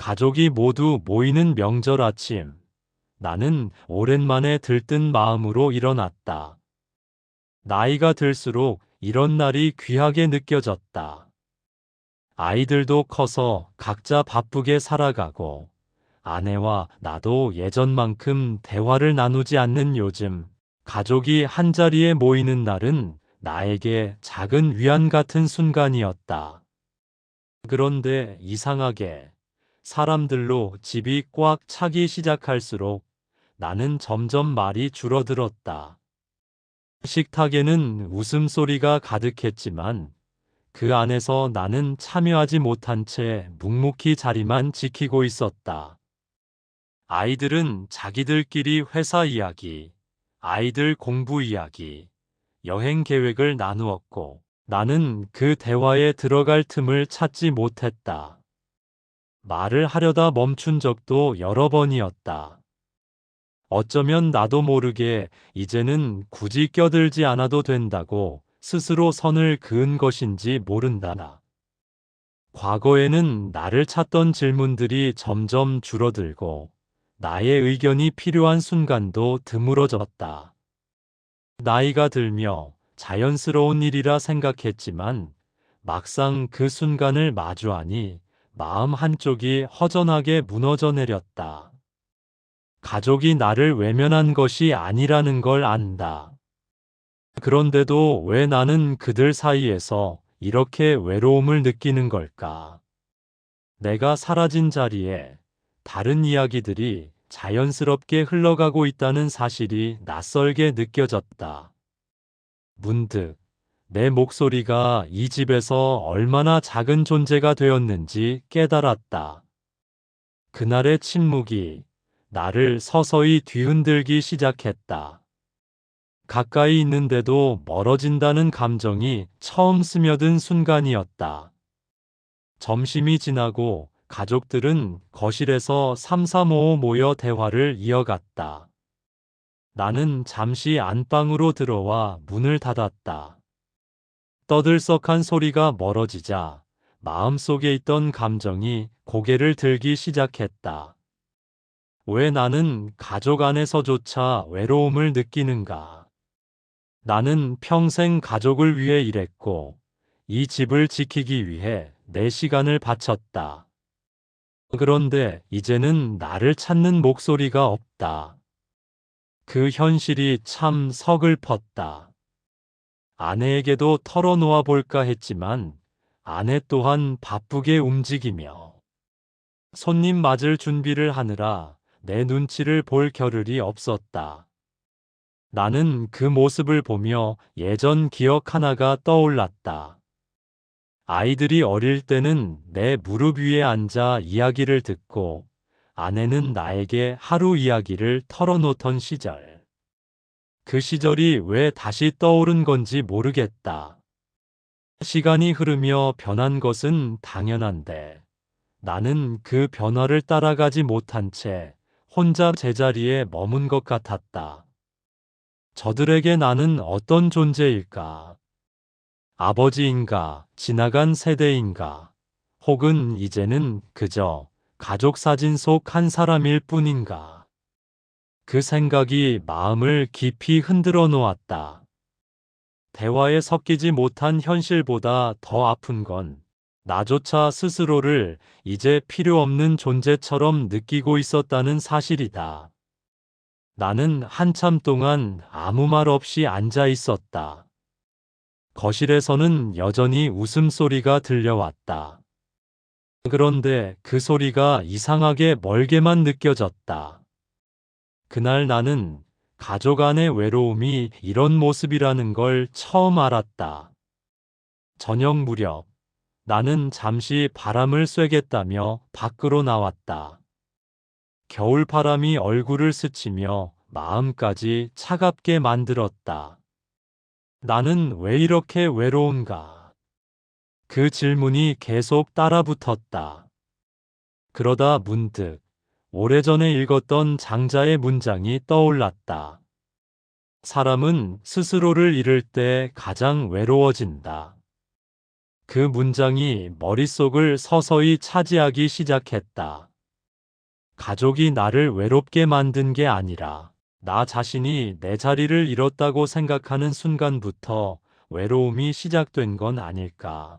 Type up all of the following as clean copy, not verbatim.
가족이 모두 모이는 명절 아침, 나는 오랜만에 들뜬 마음으로 일어났다. 나이가 들수록 이런 날이 귀하게 느껴졌다. 아이들도 커서 각자 바쁘게 살아가고, 아내와 나도 예전만큼 대화를 나누지 않는 요즘, 가족이 한자리에 모이는 날은 나에게 작은 위안 같은 순간이었다. 그런데 이상하게 사람들로 집이 꽉 차기 시작할수록 나는 점점 말이 줄어들었다. 식탁에는 웃음소리가 가득했지만 그 안에서 나는 참여하지 못한 채 묵묵히 자리만 지키고 있었다. 아이들은 자기들끼리 회사 이야기, 아이들 공부 이야기, 여행 계획을 나누었고 나는 그 대화에 들어갈 틈을 찾지 못했다. 말을 하려다 멈춘 적도 여러 번이었다. 어쩌면 나도 모르게 이제는 굳이 껴들지 않아도 된다고 스스로 선을 그은 것인지 모른다. 과거에는 나를 찾던 질문들이 점점 줄어들고 나의 의견이 필요한 순간도 드물어졌다. 나이가 들며 자연스러운 일이라 생각했지만 막상 그 순간을 마주하니 마음 한쪽이 허전하게 무너져 내렸다. 가족이 나를 외면한 것이 아니라는 걸 안다. 그런데도 왜 나는 그들 사이에서 이렇게 외로움을 느끼는 걸까? 내가 사라진 자리에 다른 이야기들이 자연스럽게 흘러가고 있다는 사실이 낯설게 느껴졌다. 문득 내 목소리가 이 집에서 얼마나 작은 존재가 되었는지 깨달았다. 그날의 침묵이 나를 서서히 뒤흔들기 시작했다. 가까이 있는데도 멀어진다는 감정이 처음 스며든 순간이었다. 점심이 지나고 가족들은 거실에서 삼삼오오 모여 대화를 이어갔다. 나는 잠시 안방으로 들어와 문을 닫았다. 떠들썩한 소리가 멀어지자 마음속에 있던 감정이 고개를 들기 시작했다. 왜 나는 가족 안에서조차 외로움을 느끼는가? 나는 평생 가족을 위해 일했고, 이 집을 지키기 위해 내 시간을 바쳤다. 그런데 이제는 나를 찾는 목소리가 없다. 그 현실이 참 서글펐다. 아내에게도 털어놓아 볼까 했지만, 아내 또한 바쁘게 움직이며, 손님 맞을 준비를 하느라 내 눈치를 볼 겨를이 없었다. 나는 그 모습을 보며 예전 기억 하나가 떠올랐다. 아이들이 어릴 때는 내 무릎 위에 앉아 이야기를 듣고 아내는 나에게 하루 이야기를 털어놓던 시절. 그 시절이 왜 다시 떠오른 건지 모르겠다. 시간이 흐르며 변한 것은 당연한데 나는 그 변화를 따라가지 못한 채 혼자 제자리에 머문 것 같았다. 저들에게 나는 어떤 존재일까? 아버지인가, 지나간 세대인가, 혹은 이제는 그저 가족 사진 속 한 사람일 뿐인가? 그 생각이 마음을 깊이 흔들어 놓았다. 대화에 섞이지 못한 현실보다 더 아픈 건 나조차 스스로를 이제 필요 없는 존재처럼 느끼고 있었다는 사실이다. 나는 한참 동안 아무 말 없이 앉아 있었다. 거실에서는 여전히 웃음소리가 들려왔다. 그런데 그 소리가 이상하게 멀게만 느껴졌다. 그날 나는 가족 안의 외로움이 이런 모습이라는 걸 처음 알았다. 저녁 무렵 나는 잠시 바람을 쐬겠다며 밖으로 나왔다. 겨울바람이 얼굴을 스치며 마음까지 차갑게 만들었다. 나는 왜 이렇게 외로운가? 그 질문이 계속 따라붙었다. 그러다 문득 오래전에 읽었던 장자의 문장이 떠올랐다. 사람은 스스로를 잃을 때 가장 외로워진다. 그 문장이 머릿속을 서서히 차지하기 시작했다. 가족이 나를 외롭게 만든 게 아니라 나 자신이 내 자리를 잃었다고 생각하는 순간부터 외로움이 시작된 건 아닐까.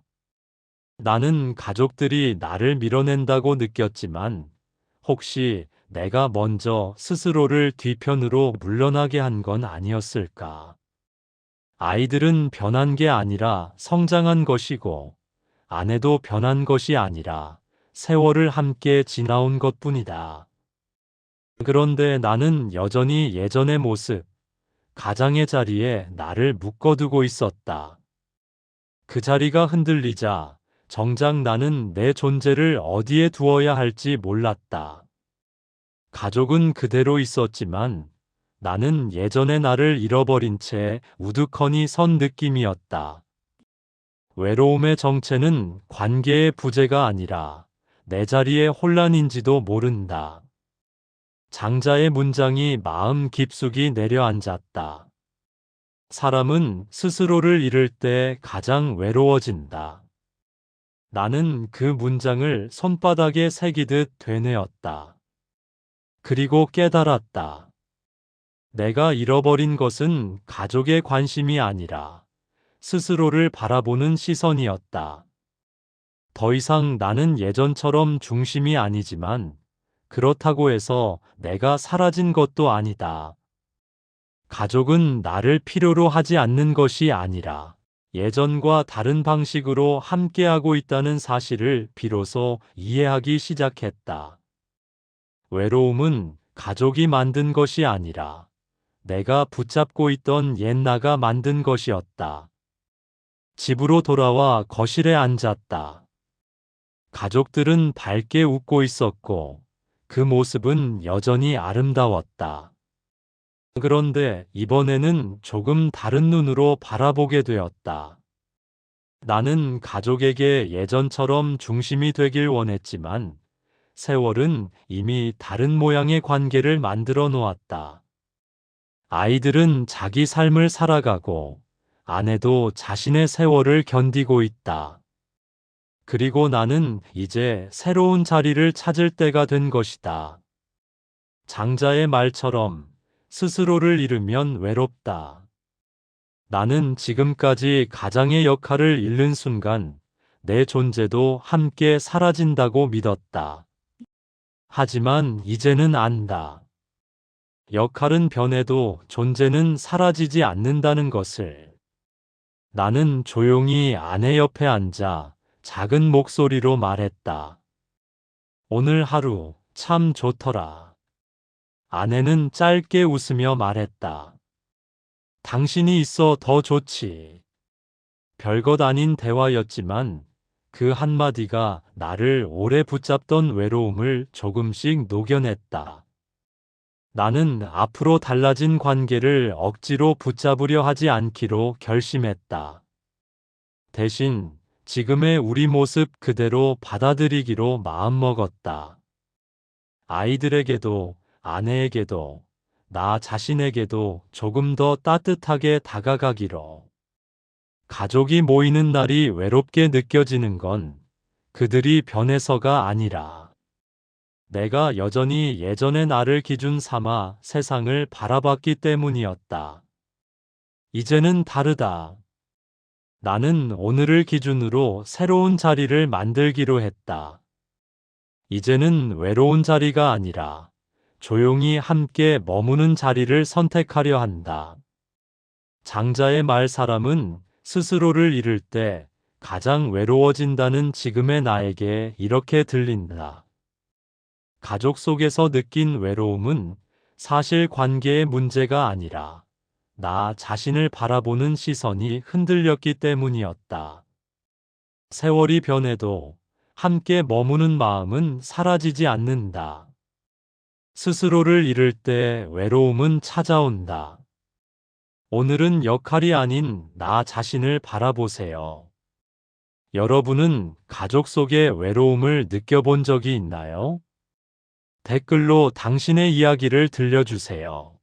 나는 가족들이 나를 밀어낸다고 느꼈지만 혹시 내가 먼저 스스로를 뒤편으로 물러나게 한 건 아니었을까? 아이들은 변한 게 아니라 성장한 것이고 아내도 변한 것이 아니라 세월을 함께 지나온 것뿐이다. 그런데 나는 여전히 예전의 모습, 가장의 자리에 나를 묶어두고 있었다. 그 자리가 흔들리자 정작 나는 내 존재를 어디에 두어야 할지 몰랐다. 가족은 그대로 있었지만 나는 예전의 나를 잃어버린 채 우두커니 선 느낌이었다. 외로움의 정체는 관계의 부재가 아니라 내 자리의 혼란인지도 모른다. 장자의 문장이 마음 깊숙이 내려앉았다. 사람은 스스로를 잃을 때 가장 외로워진다. 나는 그 문장을 손바닥에 새기듯 되뇌었다. 그리고 깨달았다. 내가 잃어버린 것은 가족의 관심이 아니라 스스로를 바라보는 시선이었다. 더 이상 나는 예전처럼 중심이 아니지만 그렇다고 해서 내가 사라진 것도 아니다. 가족은 나를 필요로 하지 않는 것이 아니라 예전과 다른 방식으로 함께하고 있다는 사실을 비로소 이해하기 시작했다. 외로움은 가족이 만든 것이 아니라 내가 붙잡고 있던 옛나가 만든 것이었다. 집으로 돌아와 거실에 앉았다. 가족들은 밝게 웃고 있었고 그 모습은 여전히 아름다웠다. 그런데 이번에는 조금 다른 눈으로 바라보게 되었다. 나는 가족에게 예전처럼 중심이 되길 원했지만 세월은 이미 다른 모양의 관계를 만들어 놓았다. 아이들은 자기 삶을 살아가고 아내도 자신의 세월을 견디고 있다. 그리고 나는 이제 새로운 자리를 찾을 때가 된 것이다. 장자의 말처럼 스스로를 잃으면 외롭다. 나는 지금까지 가장의 역할을 잃는 순간 내 존재도 함께 사라진다고 믿었다. 하지만 이제는 안다. 역할은 변해도 존재는 사라지지 않는다는 것을. 나는 조용히 아내 옆에 앉아 작은 목소리로 말했다. 오늘 하루 참 좋더라. 아내는 짧게 웃으며 말했다. 당신이 있어 더 좋지. 별것 아닌 대화였지만 그 한마디가 나를 오래 붙잡던 외로움을 조금씩 녹여냈다. 나는 앞으로 달라진 관계를 억지로 붙잡으려 하지 않기로 결심했다. 대신 지금의 우리 모습 그대로 받아들이기로 마음먹었다. 아이들에게도, 아내에게도, 나 자신에게도 조금 더 따뜻하게 다가가기로. 가족이 모이는 날이 외롭게 느껴지는 건 그들이 변해서가 아니라 내가 여전히 예전의 나를 기준 삼아 세상을 바라봤기 때문이었다. 이제는 다르다. 나는 오늘을 기준으로 새로운 자리를 만들기로 했다. 이제는 외로운 자리가 아니라 조용히 함께 머무는 자리를 선택하려 한다. 장자의 말 사람은 스스로를 잃을 때 가장 외로워진다는 지금의 나에게 이렇게 들린다. 가족 속에서 느낀 외로움은 사실 관계의 문제가 아니라 나 자신을 바라보는 시선이 흔들렸기 때문이었다. 세월이 변해도 함께 머무는 마음은 사라지지 않는다. 스스로를 잃을 때 외로움은 찾아온다. 오늘은 역할이 아닌 나 자신을 바라보세요. 여러분은 가족 속의 외로움을 느껴본 적이 있나요? 댓글로 당신의 이야기를 들려주세요.